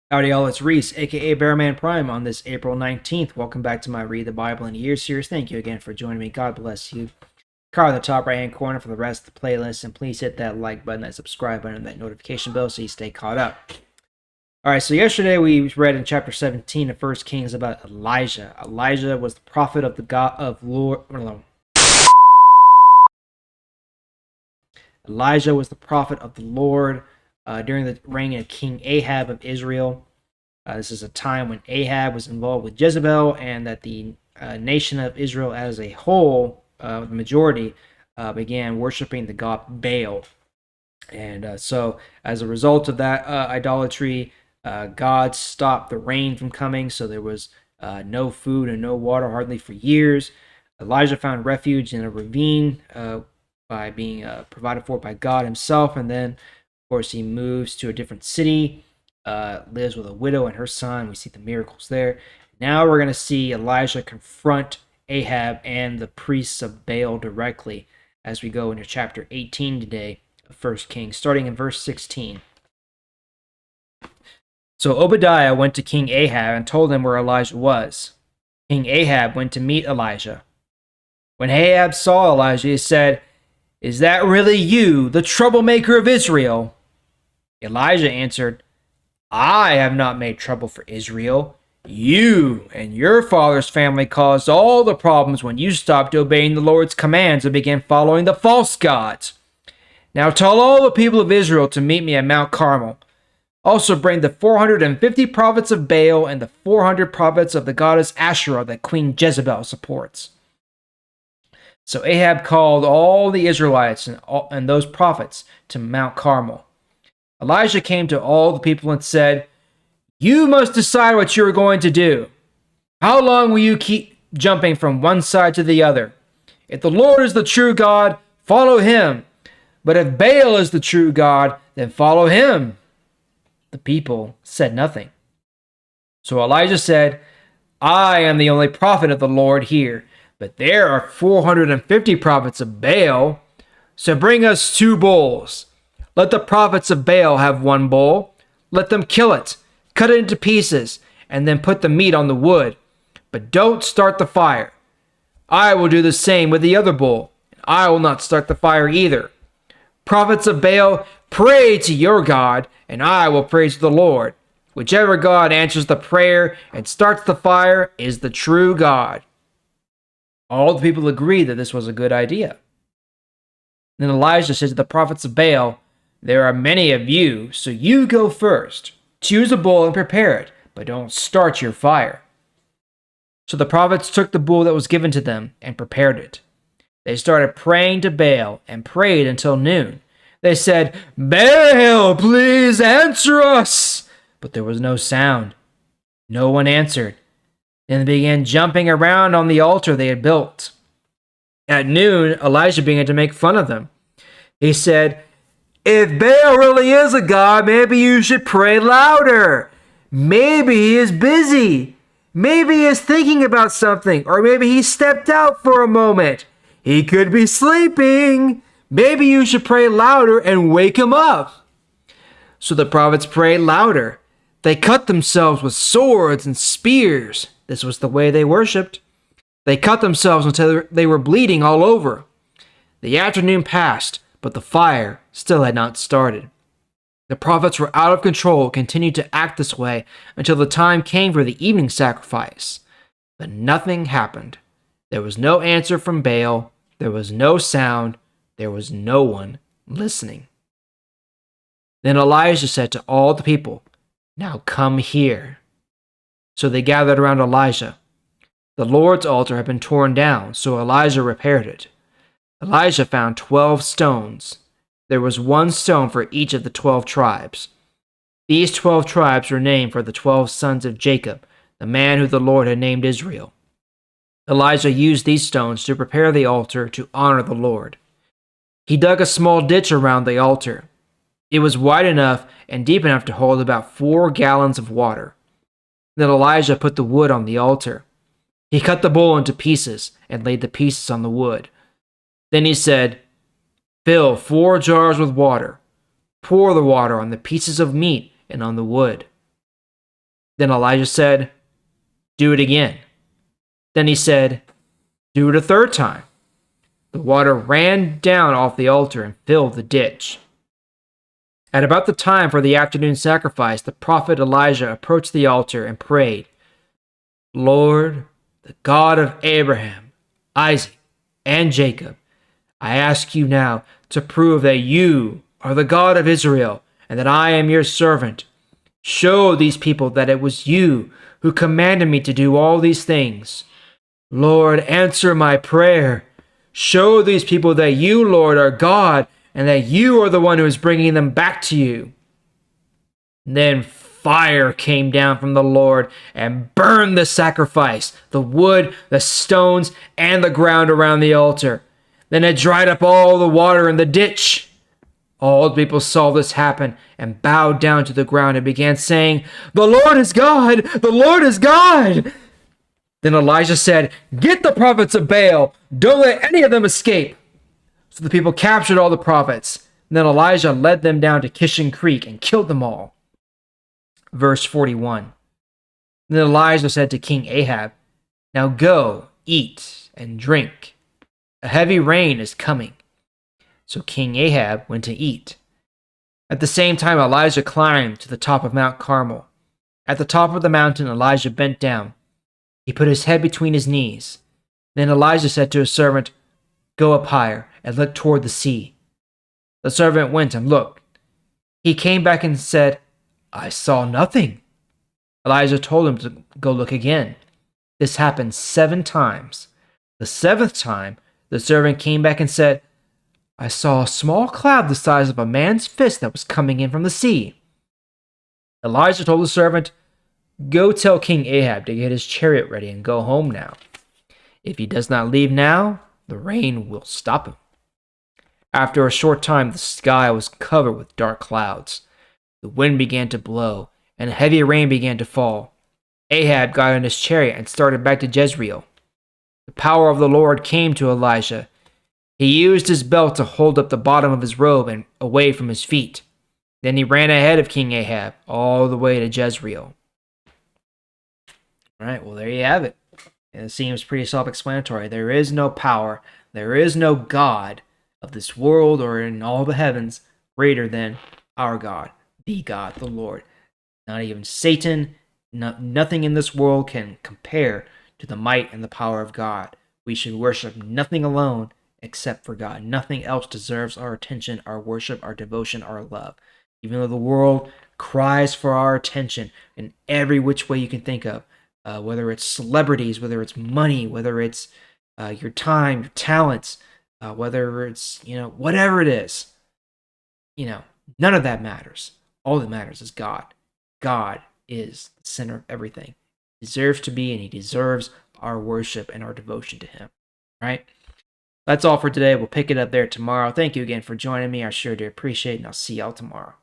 Howdy y'all, it's Reese, aka Bearman Prime on this April 19th. Welcome back to my Read the Bible in a Year series. Thank you again for joining me. God bless you. Card in the top right hand corner for the rest of the playlist, and please hit that like button, that subscribe button, and that notification bell so you stay caught up. Alright, so yesterday we read in chapter 17 of 1 Kings about Elijah. Elijah was the prophet of the God of Lord. Elijah was the prophet of the Lord during the reign of King Ahab of Israel. This is a time when Ahab was involved with Jezebel, and that the nation of Israel as a whole, the majority, began worshiping the god Baal. And so, as a result of that idolatry, God stopped the rain from coming, so there was no food and no water hardly for years. Elijah found refuge in a ravine by being provided for by God himself, and then, of course, he moves to a different city, lives with a widow and her son. We see the miracles there. Now we're going to see Elijah confront Ahab and the priests of Baal directly as we go into chapter 18 today of 1 Kings, starting in verse 16. So Obadiah went to King Ahab and told him where Elijah was. King Ahab went to meet Elijah. When Ahab saw Elijah, he said, "Is that really you, the troublemaker of Israel?" Elijah answered, "I have not made trouble for Israel. You and your father's family caused all the problems when you stopped obeying the Lord's commands and began following the false gods. Now tell all the people of Israel to meet me at Mount Carmel. Also bring the 450 prophets of Baal and the 400 prophets of the goddess Asherah that Queen Jezebel supports." So Ahab called all the Israelites and those prophets to Mount Carmel. Elijah came to all the people and said, "You must decide what you are going to do. How long will you keep jumping from one side to the other? If the Lord is the true God, follow him. But if Baal is the true God, then follow him." The people said nothing. So Elijah said, "I am the only prophet of the Lord here, but there are 450 prophets of Baal. So bring us 2 bulls. Let the prophets of Baal have 1 bull. Let them kill it, cut it into pieces, and then put the meat on the wood. But don't start the fire. I will do the same with the other bull. I will not start the fire either. Prophets of Baal, pray to your God, and I will pray to the Lord. Whichever God answers the prayer and starts the fire is the true God." All the people agreed that this was a good idea. Then Elijah said to the prophets of Baal, "There are many of you, so you go first. Choose a bull and prepare it, but don't start your fire." So the prophets took the bull that was given to them and prepared it. They started praying to Baal and prayed until noon. They said, "Baal, please answer us." But there was no sound. No one answered. Then they began jumping around on the altar they had built. At noon, Elijah began to make fun of them. He said, "If Baal really is a god, maybe you should pray louder. Maybe he is busy. Maybe he is thinking about something, or maybe he stepped out for a moment. He could be sleeping. Maybe you should pray louder and wake him up." So the prophets prayed louder. They cut themselves with swords and spears. This was the way they worshipped. They cut themselves until they were bleeding all over. The afternoon passed, but the fire still had not started. The prophets were out of control, continued to act this way until the time came for the evening sacrifice. But nothing happened. There was no answer from Baal. There was no sound. There was no one listening. Then Elijah said to all the people, "Now come here." So they gathered around Elijah. The Lord's altar had been torn down, so Elijah repaired it. Elijah found 12 stones. There was 1 stone for each of the 12 tribes. These 12 tribes were named for the 12 sons of Jacob, the man who the Lord had named Israel. Elijah used these stones to prepare the altar to honor the Lord. He dug a small ditch around the altar. It was wide enough and deep enough to hold about 4 gallons of water. Then Elijah put the wood on the altar. He cut the bull into pieces and laid the pieces on the wood. Then he said, "Fill 4 jars with water. Pour the water on the pieces of meat and on the wood." Then Elijah said, "Do it again." Then he said, "Do it a third time." The water ran down off the altar and filled the ditch. At about the time for the afternoon sacrifice, the prophet Elijah approached the altar and prayed, "Lord, the God of Abraham, Isaac, and Jacob, I ask you now to prove that you are the God of Israel and that I am your servant. Show these people that it was you who commanded me to do all these things. Lord, answer my prayer. Show these people that you, Lord, are God and that you are the one who is bringing them back to you." Then fire came down from the Lord and burned the sacrifice, the wood, the stones, and the ground around the altar. Then it dried up all the water in the ditch. All the people saw this happen and bowed down to the ground and began saying, "The Lord is God! The Lord is God!" Then Elijah said, "Get the prophets of Baal. Don't let any of them escape." So the people captured all the prophets. And then Elijah led them down to Kishon Creek and killed them all. Verse 41. Then Elijah said to King Ahab, "Now go, eat and drink. A heavy rain is coming." So King Ahab went to eat. At the same time, Elijah climbed to the top of Mount Carmel. At the top of the mountain, Elijah bent down. He put his head between his knees. Then Elijah said to his servant, "Go up higher and look toward the sea." The servant went and looked. He came back and said, "I saw nothing." Elijah told him to go look again. This happened 7 times. The 7th time, the servant came back and said, "I saw a small cloud the size of a man's fist that was coming in from the sea." Elijah told the servant, "Go tell King Ahab to get his chariot ready and go home now. If he does not leave now, the rain will stop him." After a short time, the sky was covered with dark clouds. The wind began to blow, and heavy rain began to fall. Ahab got in his chariot and started back to Jezreel. The power of the Lord came to Elijah. He used his belt to hold up the bottom of his robe and away from his feet. Then he ran ahead of King Ahab all the way to Jezreel. All right, well, there you have it. And it seems pretty self-explanatory. There is no power, there is no God of this world or in all the heavens greater than our God, the God, the Lord. Not even Satan, nothing in this world can compare to the might and the power of God. We should worship nothing alone except for God. Nothing else deserves our attention, our worship, our devotion, our love. Even though the world cries for our attention in every which way you can think of, whether it's celebrities, whether it's money, whether it's your time, your talents, whether it's, whatever it is, none of that matters. All that matters is God. God is the center of everything. He deserves to be, and he deserves our worship and our devotion to him. Right? That's all for today. We'll pick it up there tomorrow. Thank you again for joining me. I sure do appreciate it, and I'll see y'all tomorrow.